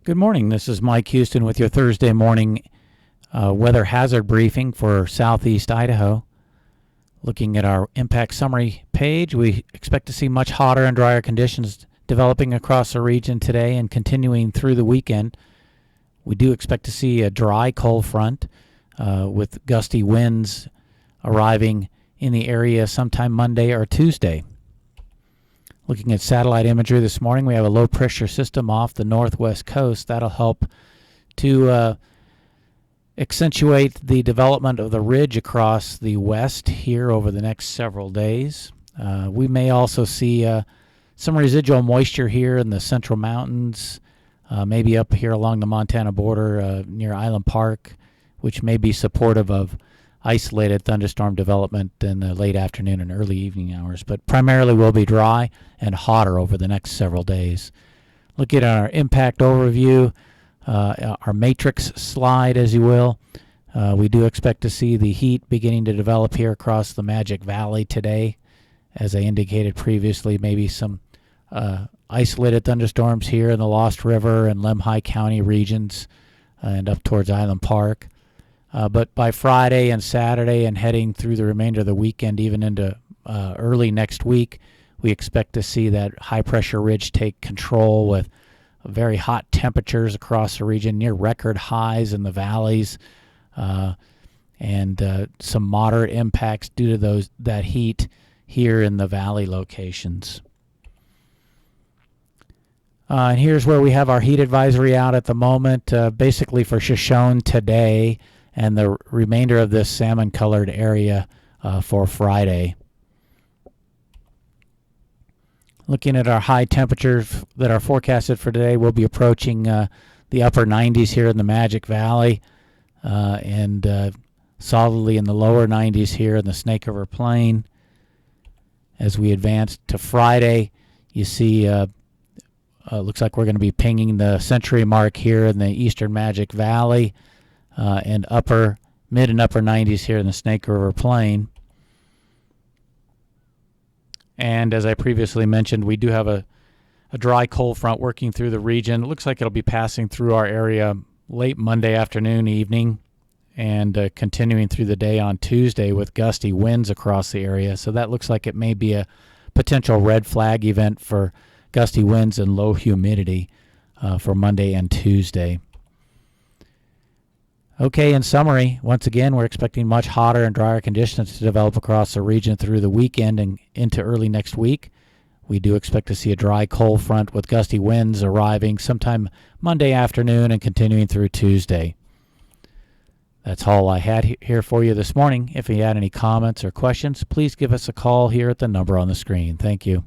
Good morning. This is Mike Houston with your Thursday morning weather hazard briefing for southeast Idaho. Looking at our impact summary page, we expect to see much hotter and drier conditions developing across the region today and continuing through the weekend. We do expect to see a dry cold front with gusty winds arriving in the area sometime Monday or Tuesday. Looking at satellite imagery this morning, we have a low pressure system off the northwest coast. That'll help to accentuate the development of the ridge across the west here over the next several days. We may also see some residual moisture here in the central mountains, maybe up here along the Montana border near Island Park, which may be supportive of isolated thunderstorm development in the late afternoon and early evening hours, but primarily will be dry and hotter over the next several days. Looking at our impact overview, our matrix slide, as you will, we do expect to see the heat beginning to develop here across the Magic Valley today. As I indicated previously, maybe some isolated thunderstorms here in the Lost River and Lemhi County regions and up towards Island Park. But by Friday and Saturday and heading through the remainder of the weekend, even into early next week, we expect to see that high-pressure ridge take control with very hot temperatures across the region, near record highs in the valleys, and some moderate impacts due to that heat here in the valley locations. And here's where we have our heat advisory out at the moment, basically for Shoshone today and the remainder of this salmon-colored area for Friday. Looking at our high temperatures that are forecasted for today, we'll be approaching the upper 90s here in the Magic Valley and solidly in the lower 90s here in the Snake River Plain. As we advance to Friday, you see looks like we're going to be pinging the century mark here in the eastern Magic Valley and mid and upper 90s here in the Snake River Plain. And as I previously mentioned, we do have a dry cold front working through the region. It looks like it'll be passing through our area late Monday afternoon, evening, and continuing through the day on Tuesday with gusty winds across the area. So that looks like it may be a potential red flag event for gusty winds and low humidity for Monday and Tuesday. Okay, in summary, once again, we're expecting much hotter and drier conditions to develop across the region through the weekend and into early next week. We do expect to see a dry cold front with gusty winds arriving sometime Monday afternoon and continuing through Tuesday. That's all I had here for you this morning. If you had any comments or questions, please give us a call here at the number on the screen. Thank you.